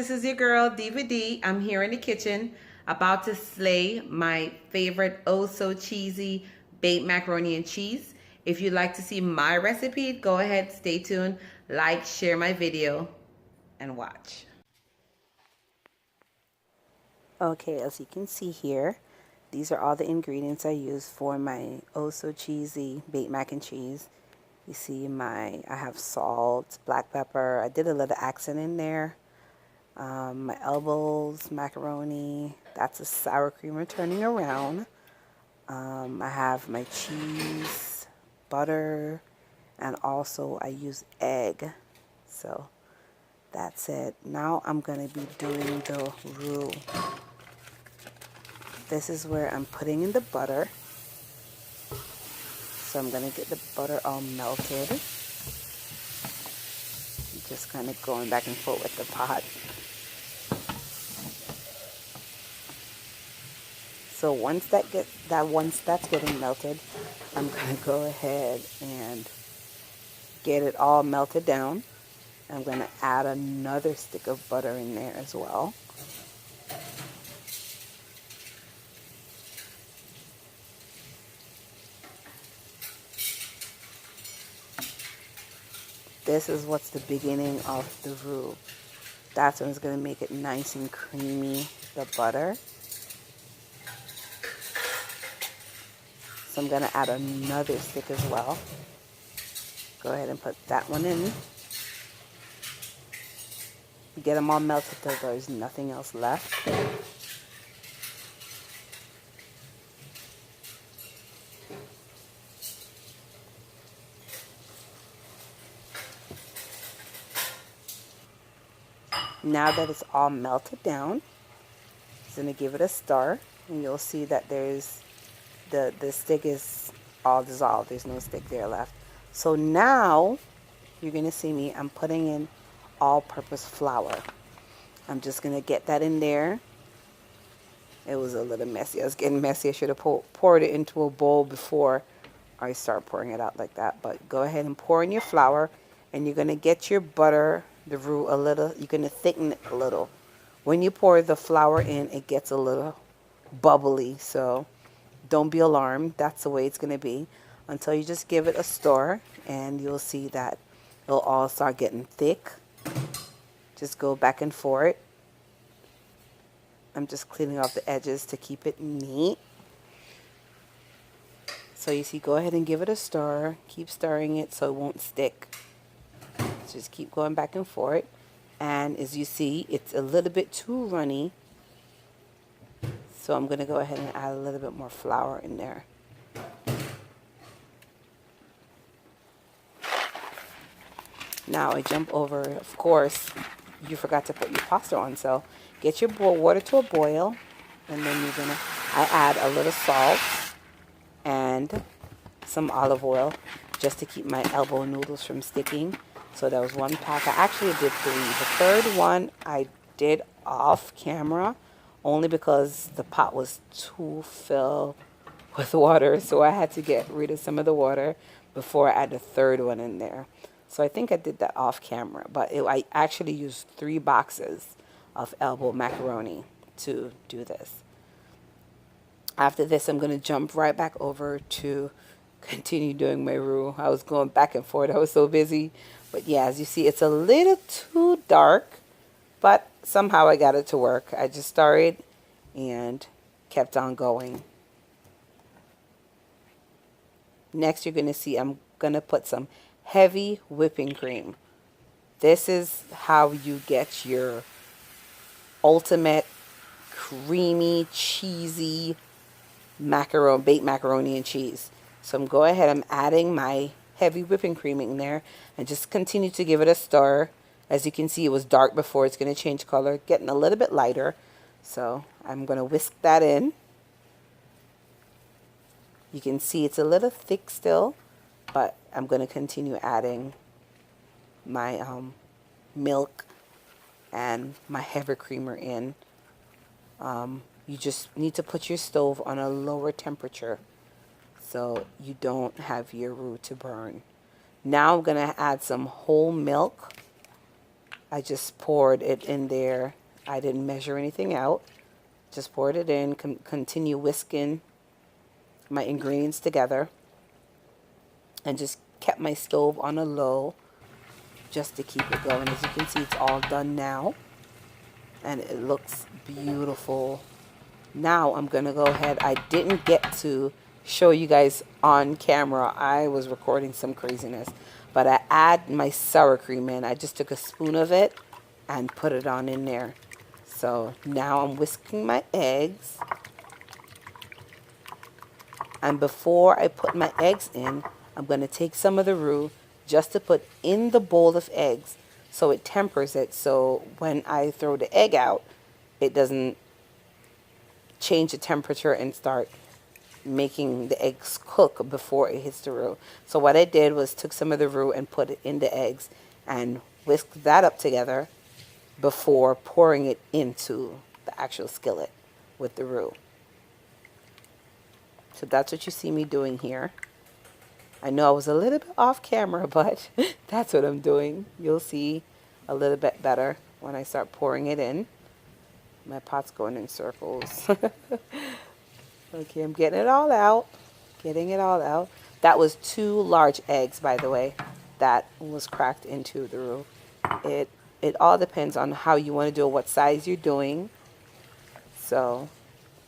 this is your girl Diva D. I'm here in the kitchen about to slay my favorite oh so cheesy baked macaroni and cheese. If you'd like to see my recipe, go ahead, stay tuned, like, share my video, and watch. Okay, as you can see here, these are all the ingredients I use for my oh so cheesy baked mac and cheese. You see I have salt, black pepper, I did a little accent in there. My elbows, macaroni, that's a sour creamer turning around. I have my cheese, butter, and also I use egg. So that's it. Now I'm going to be doing the roux. This is where I'm putting in the butter. So I'm going to get the butter all melted. Just kind of going back and forth with the pot. So once that's getting melted, I'm going to go ahead and get it all melted down. I'm going to add another stick of butter in there as well. This is what's the beginning of the roux. That's when it's going to make it nice and creamy, the butter. So I'm going to add another stick as well. Go ahead and put that one in. Get them all melted till there's nothing else left. Now that it's all melted down, I'm going to give it a stir, and you'll see that there's the stick is all dissolved. There's no stick there left. So now you're going to see me. I'm putting in all-purpose flour. I'm just going to get that in there. It was a little messy. I was getting messy. I should have poured it into a bowl before I start pouring it out like that. But go ahead and pour in your flour, and you're going to get your butter, the roux, a little. You're going to thicken it a little. When you pour the flour in, it gets a little bubbly. So don't be alarmed. That's the way it's going to be until you just give it a stir, and you'll see that it'll all start getting thick. Just go back and forth. I'm just cleaning off the edges to keep it neat. So you see, go ahead and give it a stir. Keep stirring it so it won't stick. Just keep going back and forth. And as you see, it's a little bit too runny. So I'm going to go ahead and add a little bit more flour in there. Now I jump over, of course, you forgot to put your pasta on. So get your water to a boil, and then I add a little salt and some olive oil just to keep my elbow noodles from sticking. So that was one pack. I actually did 3. The third one I did off camera only because the pot was too filled with water. So I had to get rid of some of the water before I add the third one in there. So I think I did that off camera. But I actually used 3 boxes of elbow macaroni to do this. After this, I'm going to jump right back over to continue doing my roux. I was going back and forth. I was so busy. But yeah, as you see, it's a little too dark, but somehow I got it to work. I just started and kept on going. Next, you're going to see I'm going to put some heavy whipping cream. This is how you get your ultimate creamy, cheesy baked macaroni and cheese. So I'm going ahead, I'm adding my heavy whipping cream in there and just continue to give it a stir. As you can see, it was dark before. It's going to change color, getting a little bit lighter. So I'm going to whisk that in. You can see it's a little thick still, but I'm going to continue adding my milk and my heavy creamer in. You just need to put your stove on a lower temperature so you don't have your roux to burn. Now I'm going to add some whole milk. I just poured it in there. I didn't measure anything out. Just poured it in, continue whisking my ingredients together, and just kept my stove on a low just to keep it going. As you can see, it's all done now, and it looks beautiful. Now I'm gonna go ahead. I didn't get to show you guys on camera. I was recording some craziness, but I add my sour cream in. I just took a spoon of it and put it on in there. So now I'm whisking my eggs. And before I put my eggs in, I'm going to take some of the roux just to put in the bowl of eggs so it tempers it. So when I throw the egg out, it doesn't change the temperature and start making the eggs cook before it hits the roux. So what I did was took some of the roux and put it in the eggs and whisked that up together before pouring it into the actual skillet with the roux. So that's what you see me doing here. I know I was a little bit off camera, but that's what I'm doing. You'll see a little bit better when I start pouring it in. My pot's going in circles. Okay, I'm getting it all out. Getting it all out. That was 2 large eggs, by the way, that was cracked into the roux. It all depends on how you want to do it, what size you're doing. So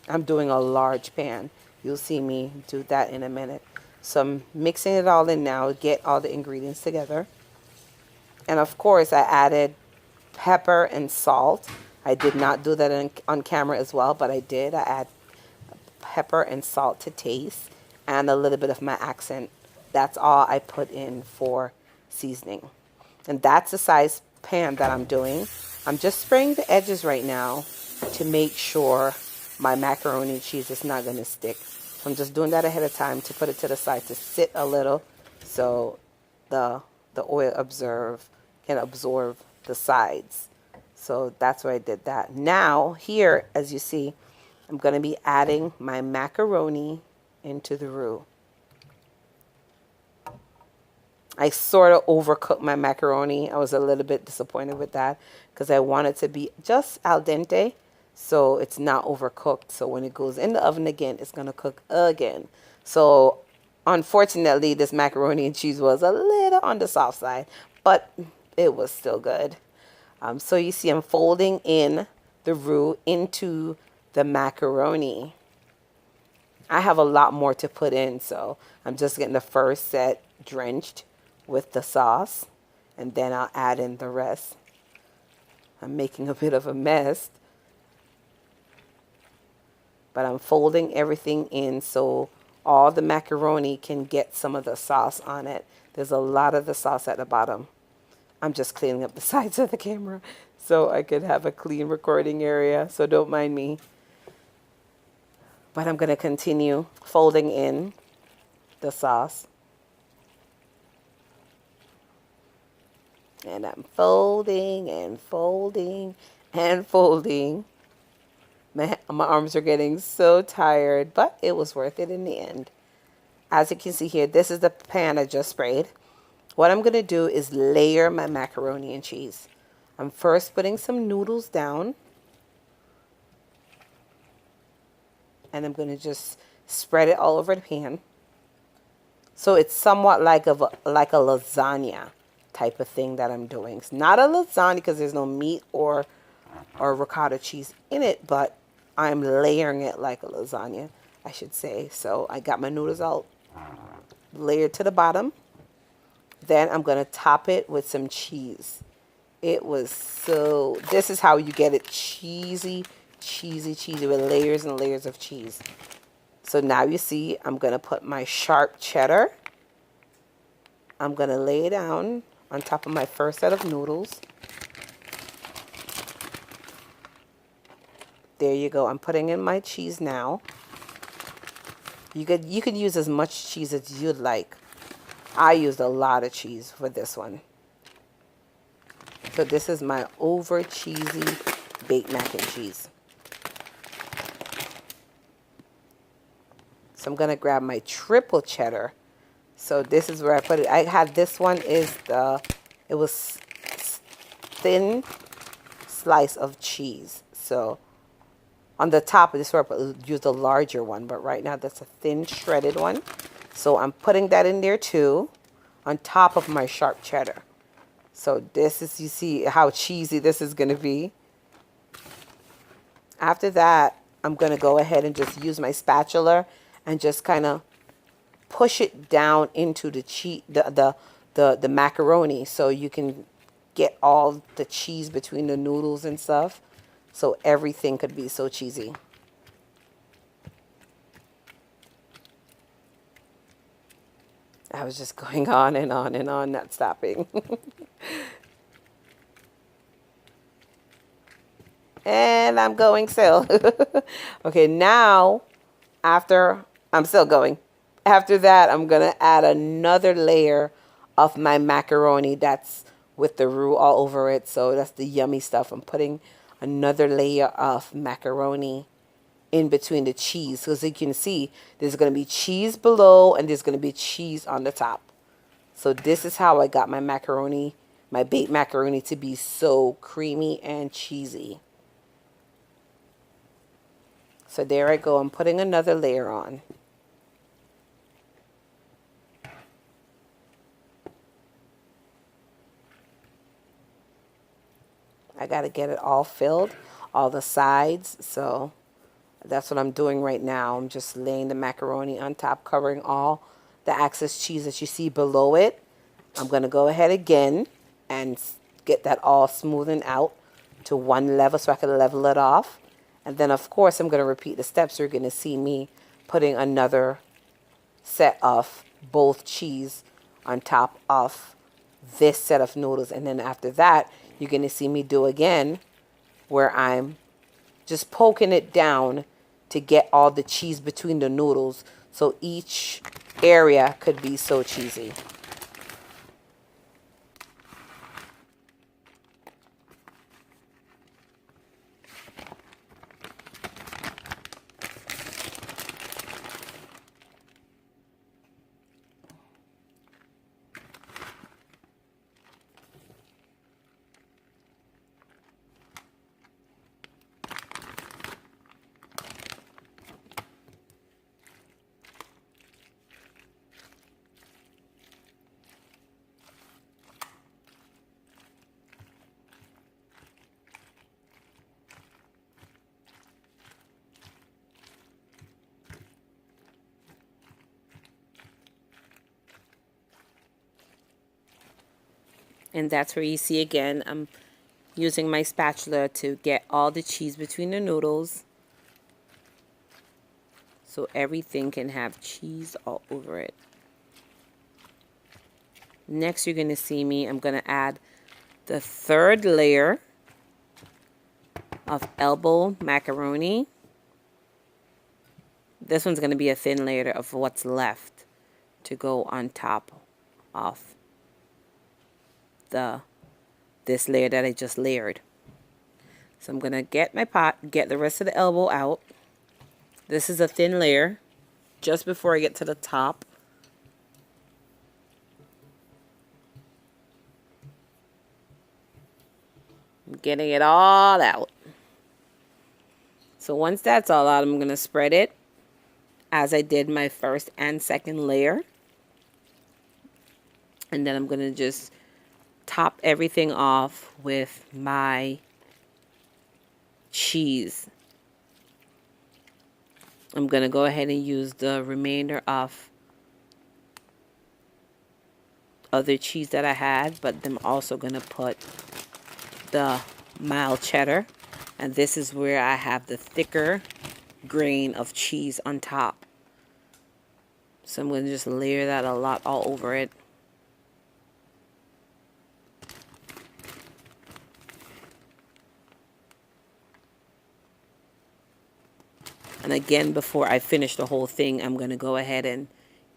I'm doing a large pan. You'll see me do that in a minute. So I'm mixing it all in now, get all the ingredients together. And of course, I added pepper and salt. I did not do that on camera as well, but I did. I add pepper and salt to taste and a little bit of my accent. That's all I put in for seasoning. And that's the size pan that I'm doing. I'm just spraying the edges right now to make sure my macaroni and cheese is not going to stick. So I'm just doing that ahead of time to put it to the side to sit a little so the oil can absorb the sides. So that's why I did that. Now here, as you see, I'm going to be adding my macaroni into the roux. I sort of overcooked my macaroni. I was a little bit disappointed with that because I want it to be just al dente, so it's not overcooked. So when it goes in the oven again, it's going to cook again. So unfortunately, this macaroni and cheese was a little on the soft side, but it was still good. So you see I'm folding in the roux into the macaroni. I have a lot more to put in, so I'm just getting the first set drenched with the sauce, and then I'll add in the rest. I'm making a bit of a mess, but I'm folding everything in so all the macaroni can get some of the sauce on it. There's a lot of the sauce at the bottom. I'm just cleaning up the sides of the camera so I could have a clean recording area, so don't mind me. But I'm going to continue folding in the sauce. And I'm folding and folding and folding. My arms are getting so tired, but it was worth it in the end. As you can see here, this is the pan I just sprayed. What I'm going to do is layer my macaroni and cheese. I'm first putting some noodles down. And I'm going to just spread it all over the pan. So it's somewhat like a lasagna type of thing that I'm doing. It's not a lasagna because there's no meat or ricotta cheese in it, but I'm layering it like a lasagna, I should say. So I got my noodles all layered to the bottom. Then I'm going to top it with some cheese. It was so, this is how you get it cheesy, cheesy, cheesy with layers and layers of cheese. So now you see I'm going to put my sharp cheddar. I'm going to lay it down on top of my first set of noodles. There you go. I'm putting in my cheese now. You could use as much cheese as you'd like. I used a lot of cheese for this one. So this is my over cheesy baked mac and cheese. So I'm going to grab my triple cheddar. So this is where I put it. I had this one it was thin slice of cheese. So on the top of this wrap, I'll use the larger one, but right now that's a thin shredded one. So I'm putting that in there too, on top of my sharp cheddar. So this is, you see how cheesy this is going to be. After that, I'm going to go ahead and just use my spatula and just kind of push it down into the cheese, the macaroni, so you can get all the cheese between the noodles and stuff. So everything could be so cheesy. I was just going on and on and on, not stopping. And I'm going still. Okay, now after, I'm still going. After that, I'm going to add another layer of my macaroni that's with the roux all over it. So that's the yummy stuff. I'm putting another layer of macaroni in between the cheese. So as you can see, there's going to be cheese below and there's going to be cheese on the top. So this is how I got my macaroni, my baked macaroni, to be so creamy and cheesy. So there I go. I'm putting another layer on. I got to get it all filled, all the sides. So that's what I'm doing right now. I'm just laying the macaroni on top, covering all the excess cheese that you see below it. I'm going to go ahead again and get that all smoothened out to one level so I can level it off. And then, of course, I'm going to repeat the steps. You're going to see me putting another set of both cheese on top of this set of noodles. And then after that, you're going to see me do again where I'm just poking it down to get all the cheese between the noodles. So each area could be so cheesy. And that's where you see again, I'm using my spatula to get all the cheese between the noodles. So everything can have cheese all over it. Next, you're going to see me, I'm going to add the third layer of elbow macaroni. This one's going to be a thin layer of what's left to go on top of this layer that I just layered. So I'm going to get my pot, get the rest of the elbow out. This is a thin layer just before I get to the top. I'm getting it all out. So once that's all out, I'm going to spread it as I did my first and second layer. And then I'm going to just top everything off with my cheese. I'm going to go ahead and use the remainder of other cheese that I had, but I'm also going to put the mild cheddar. And this is where I have the thicker grain of cheese on top. So I'm going to just layer that a lot all over it. And again, before I finish the whole thing, I'm going to go ahead and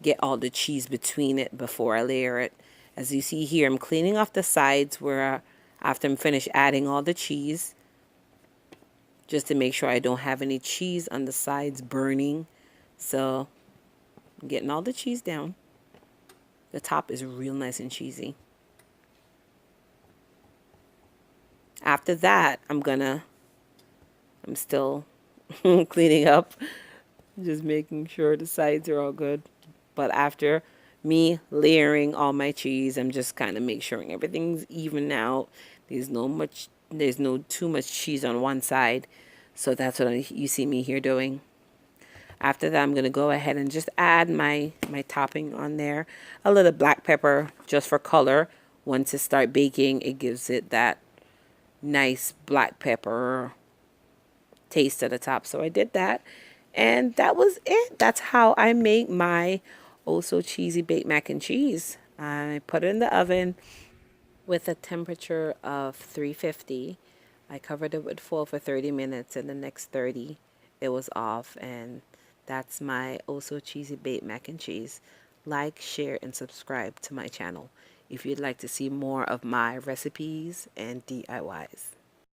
get all the cheese between it before I layer it. As you see here, I'm cleaning off the sides where after I'm finished adding all the cheese, just to make sure I don't have any cheese on the sides burning. So I'm getting all the cheese down. The top is real nice and cheesy. After that, I'm still cleaning up, just making sure the sides are all good. But after me layering all my cheese, I'm just kind of make sure everything's even out. There's no too much cheese on one side. So that's what you see me here doing. After that, I'm going to go ahead and just add my topping on there. A little black pepper just for color. Once it start baking, it gives it that nice black pepper taste at the top. So I did that. And that was it. That's how I make my oh so cheesy baked mac and cheese. I put it in the oven with a temperature of 350. I covered it with foil for 30 minutes, and the next 30 it was off. And that's my oh so cheesy baked mac and cheese. Like, share, and subscribe to my channel if you'd like to see more of my recipes and DIYs.